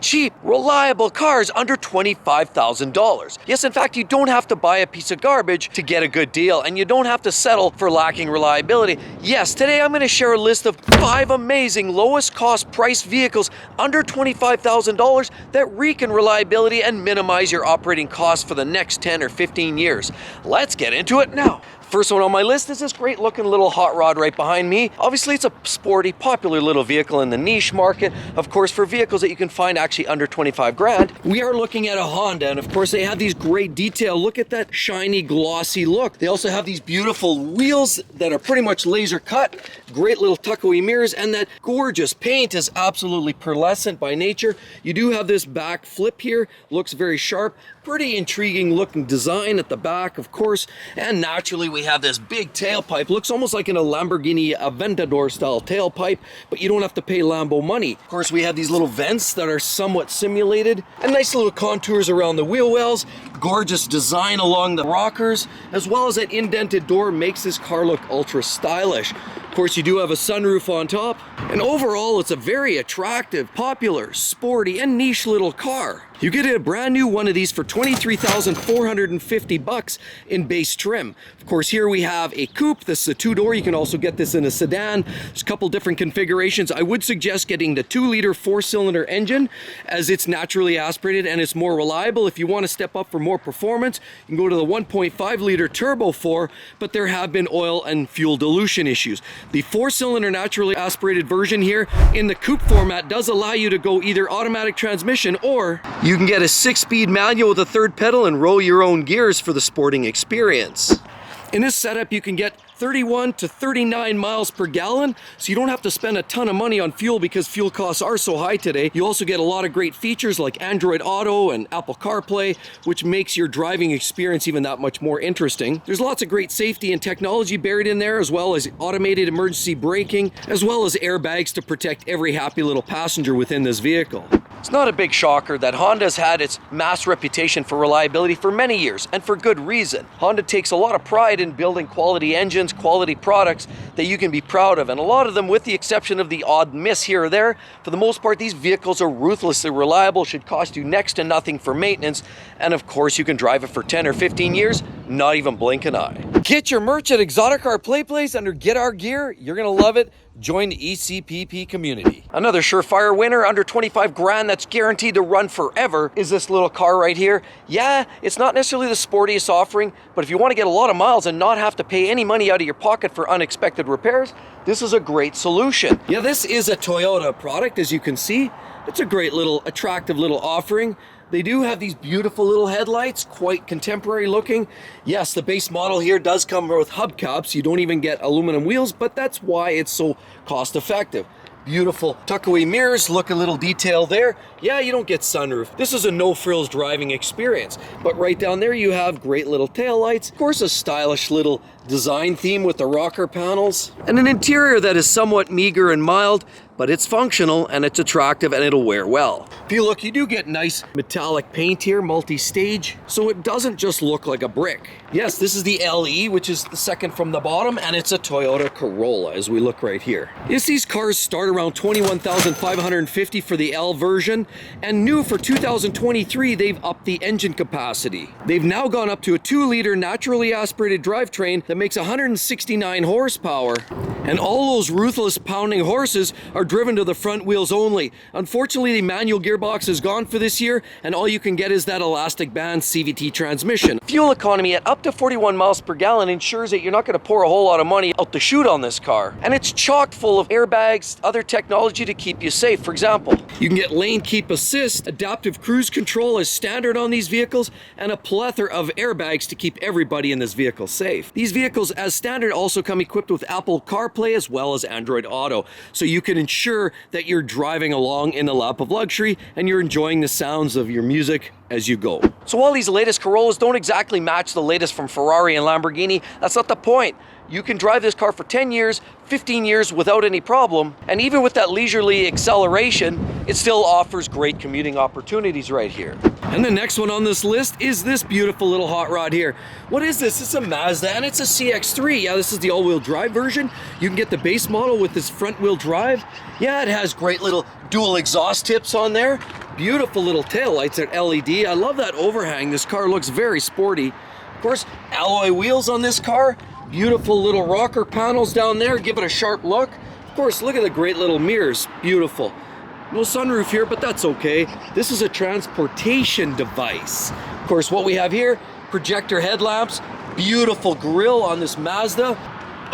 cheap, reliable cars under $25,000. Yes, in fact, you don't have to buy a piece of garbage to get a good deal, and you don't have to settle for lacking reliability. Yes, today I'm going to share a list of 5 amazing lowest cost price vehicles under $25,000 that reek in reliability and minimize your operating costs for the next 10 or 15 years. Let's get into it now. First one on my list is this great looking little hot rod right behind me. Obviously it's a sporty, popular little vehicle in the niche market. Of course, for vehicles that you can find actually under 25 grand, we are looking at a Honda, and of course they have these great detail. Look at that shiny, glossy look. They also have these beautiful wheels that are pretty much laser cut, great little tuck-away mirrors, and that gorgeous paint is absolutely pearlescent by nature. You do have this back flip here, looks very sharp. Pretty intriguing looking design at the back, of course, and naturally we have this big tailpipe. Looks almost like in a Lamborghini Aventador style tailpipe, but you don't have to pay Lambo money. Of course, we have these little vents that are somewhat simulated, and nice little contours around the wheel wells, gorgeous design along the rockers, as well as that indented door makes this car look ultra stylish. Of course, you do have a sunroof on top, and overall it's a very attractive, popular, sporty, and niche little car. You get a brand new one of these for $23,450 in base trim. Of course, here we have a coupe. This is a 2-door. You can also get this in a sedan. There's a couple different configurations. I would suggest getting the 2-liter 4-cylinder engine, as it's naturally aspirated and it's more reliable. If you want to step up for more performance, you can go to the 1.5-liter turbo 4, but there have been oil and fuel dilution issues. The 4-cylinder naturally aspirated version here in the coupe format does allow you to go either automatic transmission, or you can get a 6-speed manual with a 3rd pedal and roll your own gears for the sporting experience. In this setup, you can get 31 to 39 miles per gallon, so you don't have to spend a ton of money on fuel because fuel costs are so high today. You also get a lot of great features like Android Auto and Apple CarPlay, which makes your driving experience even that much more interesting. There's lots of great safety and technology buried in there, as well as automated emergency braking, as well as airbags to protect every happy little passenger within this vehicle. It's not a big shocker that Honda's had its mass reputation for reliability for many years, and for good reason. Honda takes a lot of pride in building quality engines, quality products that you can be proud of, and a lot of them, with the exception of the odd miss here or there, for the most part these vehicles are ruthlessly reliable, should cost you next to nothing for maintenance, and of course you can drive it for 10 or 15 years, not even blink an eye. Get your merch at Exotic Car Play Place under Get Our Gear. You're gonna love it. Join the ECPP community. Another surefire winner under 25 grand that's guaranteed to run forever is this little car right here. Yeah, it's not necessarily the sportiest offering, but if you want to get a lot of miles and not have to pay any money out of your pocket for unexpected repairs, this is a great solution. Yeah, this is a Toyota product, as you can see. It's a great little, attractive little offering. They do have these beautiful little headlights, quite contemporary looking. Yes, the base model here does come with hubcaps. You don't even get aluminum wheels, but that's why it's so cost effective. Beautiful tuck-away mirrors, look a little detail there. Yeah, you don't get sunroof. This is a no-frills driving experience. But right down there you have great little taillights. Of course, a stylish little design theme with the rocker panels. And an interior that is somewhat meager and mild, but it's functional and it's attractive and it'll wear well. If you look, you do get nice metallic paint here, multi-stage, so it doesn't just look like a brick. Yes, this is the LE, which is the second from the bottom, and it's a Toyota Corolla as we look right here. Yes, these cars start around $21,550 for the L version, and new for 2023, they've upped the engine capacity. They've now gone up to a 2-liter naturally aspirated drivetrain that makes 169 horsepower. And all those ruthless pounding horses are driven to the front wheels only. Unfortunately, the manual gearbox is gone for this year, and all you can get is that elastic band CVT transmission. Fuel economy at up to 41 miles per gallon ensures that you're not going to pour a whole lot of money out the chute on this car. And it's chock full of airbags, other technology to keep you safe. For example, you can get lane keep assist, adaptive cruise control as standard on these vehicles, and a plethora of airbags to keep everybody in this vehicle safe. These vehicles as standard also come equipped with Apple CarPlay as well as Android Auto, so you can ensure that you're driving along in the lap of luxury and you're enjoying the sounds of your music as you go. So while these latest Corollas don't exactly match the latest from Ferrari and Lamborghini, that's not the point. you can drive this car for 10 years, 15 years without any problem. And even with that leisurely acceleration, it still offers great commuting opportunities right here. And the next one on this list is this beautiful little hot rod here. What is this? It's a Mazda and it's a CX3. Yeah, this is the all-wheel drive version. You can get the base model with this front-wheel drive. Yeah, it has great little dual exhaust tips on there. Beautiful little taillights at LED. I love that overhang. This car looks very sporty. Of course, alloy wheels on this car. Beautiful little rocker panels down there. Give it a sharp look. Of course, look at the great little mirrors. Beautiful. No sunroof here, but that's okay. This is a transportation device. Of course, what we have here, projector headlamps, beautiful grille on this Mazda.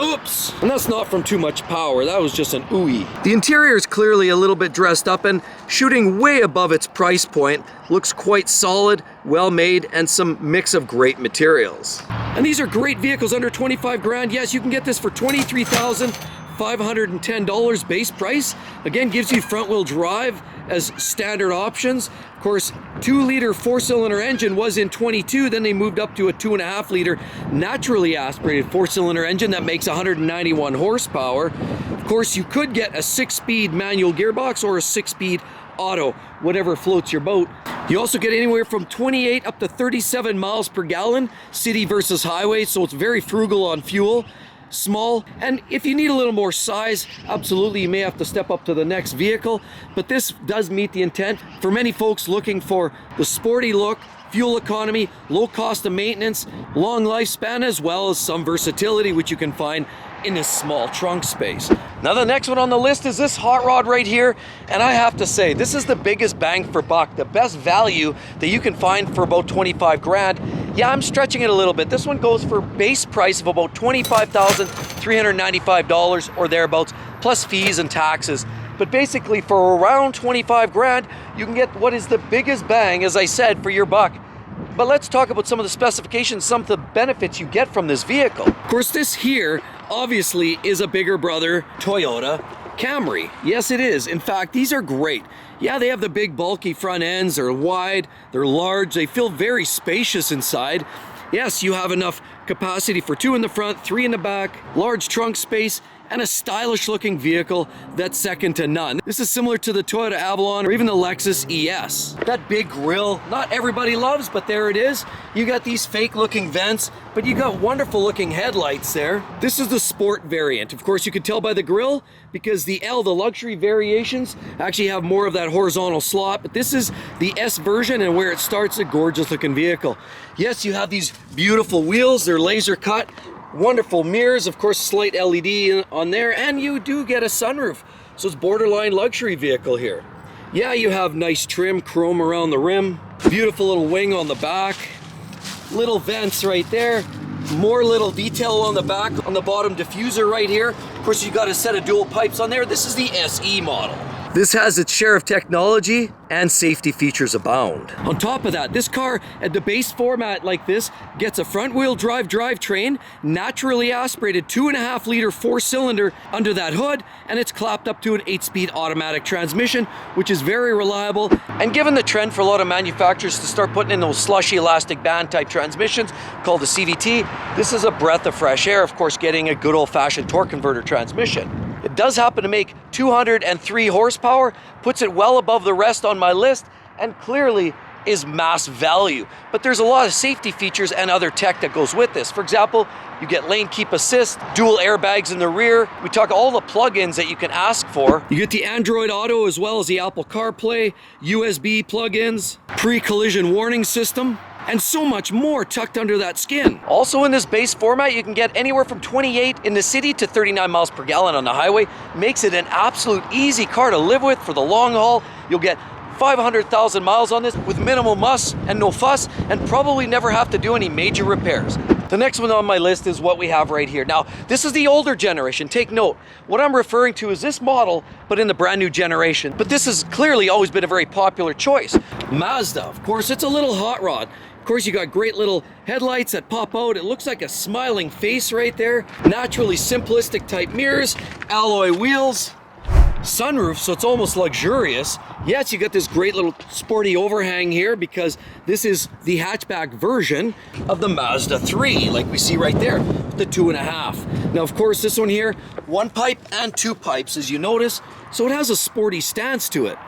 Oops, and that's not from too much power. That was just an ooey. The interior is clearly a little bit dressed up and shooting way above its price point. Looks quite solid, well made, and some mix of great materials. And these are great vehicles under 25 grand. Yes, you can get this for $23,510 base price. Again, gives you front wheel drive as standard options. Of course, 2-liter 4-cylinder engine was in 22, then they moved up to a 2.5-liter naturally aspirated 4-cylinder engine that makes 191 horsepower. Of course, you could get a 6-speed manual gearbox or a 6-speed auto, whatever floats your boat. You also get anywhere from 28 up to 37 miles per gallon, city versus highway, so it's very frugal on fuel. Small, and if you need a little more size, absolutely you may have to step up to the next vehicle, but this does meet the intent for many folks looking for the sporty look, fuel economy, low cost of maintenance, long lifespan, as well as some versatility which you can find in this small trunk space. Now the next one on the list is this hot rod right here, and I have to say this is the biggest bang for buck, the best value that you can find for about 25 grand. Yeah, I'm stretching it a little bit. This one goes for base price of about $25,395 or thereabouts, plus fees and taxes. But basically for around 25 grand, you can get what is the biggest bang, as I said, for your buck. But let's talk about some of the specifications, some of the benefits you get from this vehicle. Of course, this here obviously is a bigger brother Toyota Camry. Yes, it is. In fact, these are great. Yeah, they have the big bulky front ends, they're wide, they're large, they feel very spacious inside. Yes, you have enough capacity for 2 in the front, 3 in the back, large trunk space, and a stylish looking vehicle that's second to none. This is similar to the Toyota Avalon or even the Lexus ES. That big grille, not everybody loves, but there it is. You got these fake looking vents, but you got wonderful looking headlights there. This is the sport variant. Of course, you can tell by the grille because the luxury variations, actually have more of that horizontal slot, but this is the S version, and where it starts, a gorgeous looking vehicle. Yes, you have these beautiful wheels, they're laser cut. Wonderful mirrors, of course, slight LED on there, and you do get a sunroof. So it's borderline luxury vehicle here. Yeah, you have nice trim, chrome around the rim, beautiful little wing on the back, little vents right there, more little detail on the back, on the bottom diffuser right here. Of course, you got a set of dual pipes on there. This is the SE model. This has its share of technology and safety features abound. On top of that, this car at the base format like this gets a front wheel drive drivetrain, naturally aspirated 2.5-liter 4-cylinder under that hood, and it's clapped up to an 8-speed automatic transmission, which is very reliable. And given the trend for a lot of manufacturers to start putting in those slushy elastic band type transmissions called the CVT, this is a breath of fresh air, of course, getting a good old-fashioned torque converter transmission. It does happen to make 203 horsepower, puts it well above the rest on my list, and clearly is mass value. But there's a lot of safety features and other tech that goes with this. For example, you get lane keep assist, dual airbags in the rear. We talk all the plugins that you can ask for. You get the Android Auto as well as the Apple CarPlay, USB plugins, pre-collision warning system, and so much more tucked under that skin. Also in this base format, you can get anywhere from 28 in the city to 39 miles per gallon on the highway. Makes it an absolute easy car to live with for the long haul. You'll get 500,000 miles on this with minimal muss and no fuss, and probably never have to do any major repairs. The next one on my list is what we have right here. Now, this is the older generation. Take note, what I'm referring to is this model, but in the brand new generation. But this has clearly always been a very popular choice. Mazda, of course, it's a little hot rod. Of course, you got great little headlights that pop out. It looks like a smiling face right there. Naturally simplistic type mirrors, alloy wheels. sunroof, so it's almost luxurious. Yes, you got this great little sporty overhang here because this is the hatchback version of the Mazda 3, like we see right there, the 2.5. Now, of course, this one here, 1 pipe and 2 pipes, as you notice, so it has a sporty stance to it.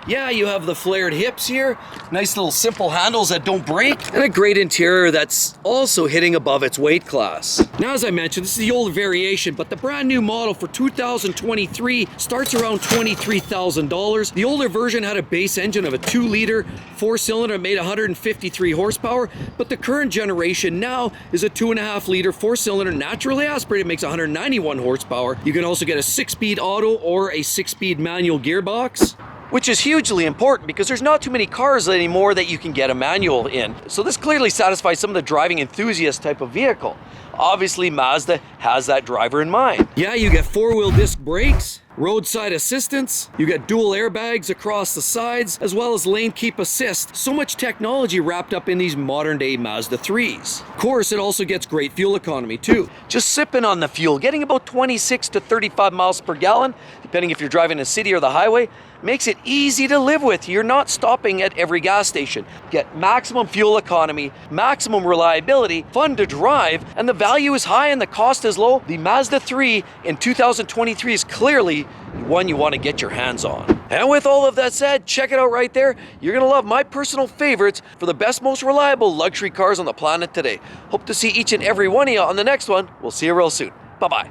Yeah, you have the flared hips here, nice little simple handles that don't break, and a great interior that's also hitting above its weight class. Now, as I mentioned, this is the older variation, but the brand new model for 2023 starts around $23,000. The older version had a base engine of a 2-liter 4-cylinder, made 153 horsepower, but the current generation now is a 2.5-liter 4-cylinder naturally aspirated, makes 191 horsepower. You can also get a 6-speed auto or a 6-speed manual gearbox, which is hugely important because there's not too many cars anymore that you can get a manual in. So this clearly satisfies some of the driving enthusiast type of vehicle. Obviously, Mazda has that driver in mind. Yeah, you get 4-wheel disc brakes, roadside assistance, you get dual airbags across the sides, as well as lane keep assist. So much technology wrapped up in these modern day Mazda 3s. Of course, it also gets great fuel economy too. Just sipping on the fuel, getting about 26 to 35 miles per gallon, depending if you're driving a city or the highway, makes it easy to live with. You're not stopping at every gas station. Get maximum fuel economy, maximum reliability, fun to drive, and the value is high and the cost is low. The Mazda 3 in 2023 is clearly one you want to get your hands on. And with all of that said, check it out right there. You're gonna love my personal favorites for the best, most reliable luxury cars on the planet today. Hope to see each and every one of you on the next one. We'll see you real soon. Bye-bye.